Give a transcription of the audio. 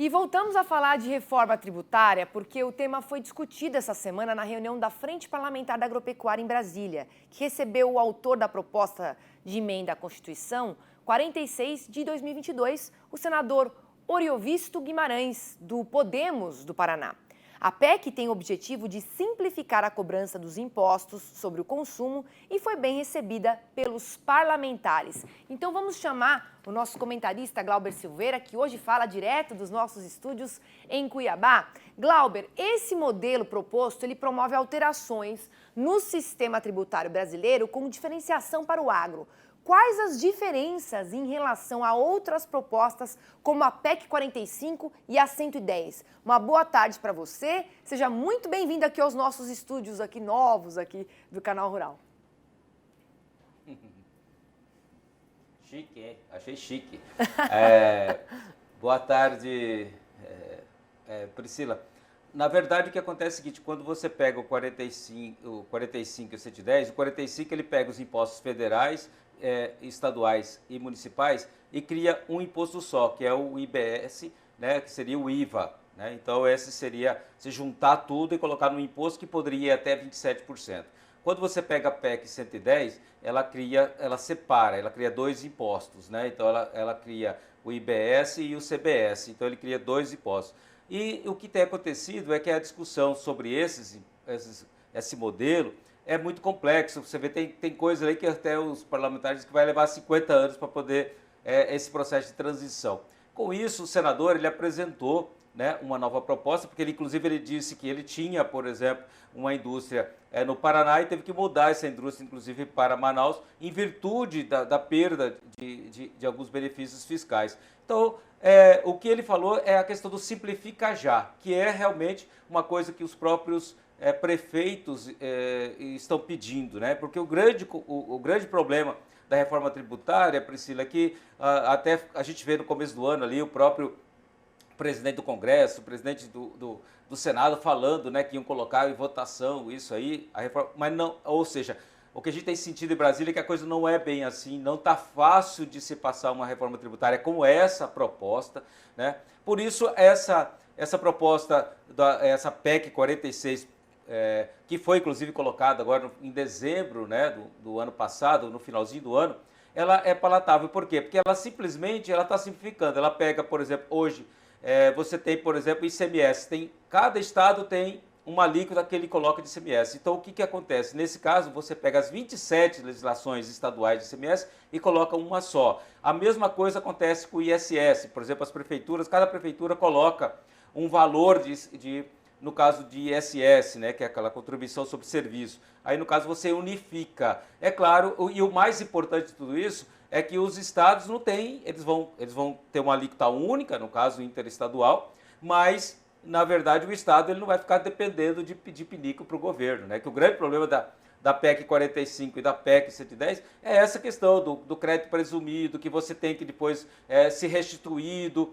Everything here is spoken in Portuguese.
E voltamos a falar de reforma tributária porque o tema foi discutido essa semana na reunião da Frente Parlamentar da Agropecuária em Brasília, que recebeu o autor da proposta de emenda à Constituição 46 de 2022, o senador Oriovisto Guimarães, do Podemos do Paraná. A PEC tem o objetivo de simplificar a cobrança dos impostos sobre o consumo e foi bem recebida pelos parlamentares. Então vamos chamar o nosso comentarista Glauber Silveira, que hoje fala direto dos nossos estúdios em Cuiabá. Glauber, esse modelo proposto, ele promove alterações no sistema tributário brasileiro com diferenciação para o agro. Quais as diferenças em relação a outras propostas, como a PEC 45 e a 110? Uma boa tarde para você. Seja muito bem-vindo aqui aos nossos estúdios aqui novos aqui do Canal Rural. Chique, hein? Achei chique. Boa tarde, Priscila. Na verdade, o que acontece é o seguinte, quando você pega o 45 e o 110, o 45 ele pega os impostos federais, estaduais e municipais e cria um imposto só, que é o IBS, né, que seria o IVA. Né? Então, esse seria se juntar tudo e colocar no imposto que poderia ir até 27%. Quando você pega a PEC 110, ela separa, ela cria dois impostos. Né? Então, ela cria o IBS e o CBS. Então, ele cria dois impostos. E o que tem acontecido é que a discussão sobre esse modelo é muito complexo. Você vê, tem coisa aí que até os parlamentares que vai levar 50 anos para poder esse processo de transição. Com isso, o senador ele apresentou, né, uma nova proposta, porque ele disse que ele tinha, por exemplo, uma indústria no Paraná e teve que mudar essa indústria, inclusive, para Manaus, em virtude da perda de alguns benefícios fiscais. Então, o que ele falou é a questão do simplifica já, que é realmente uma coisa que os próprios prefeitos estão pedindo, né? Porque o grande problema da reforma tributária, Priscila, é que até a gente vê no começo do ano ali o próprio presidente do Congresso, o presidente do Senado falando, né, que iam colocar em votação isso aí, a reforma, mas não, ou seja, o que a gente tem sentido em Brasília é que a coisa não é bem assim, não está fácil de se passar uma reforma tributária como essa proposta, né? Por isso essa proposta, essa PEC 46, que foi inclusive colocada agora em dezembro, né, do ano passado, no finalzinho do ano, ela é palatável. Por quê? Porque ela simplesmente está simplificando. Ela pega, por exemplo, hoje você tem, por exemplo, ICMS. Cada estado tem uma alíquota que ele coloca de ICMS. Então, o que acontece? Nesse caso, você pega as 27 legislações estaduais de ICMS e coloca uma só. A mesma coisa acontece com o ISS. Por exemplo, as prefeituras, cada prefeitura coloca um valor no caso de ISS, né, que é aquela contribuição sobre serviço. Aí, no caso, você unifica. É claro, e o mais importante de tudo isso é que os estados não têm, eles vão ter uma alíquota única, no caso interestadual, mas, na verdade, o estado ele não vai ficar dependendo de pedir pinico para o governo. Né? Que o grande problema da PEC 45 e da PEC 110 é essa questão do crédito presumido, que você tem que depois ser restituído.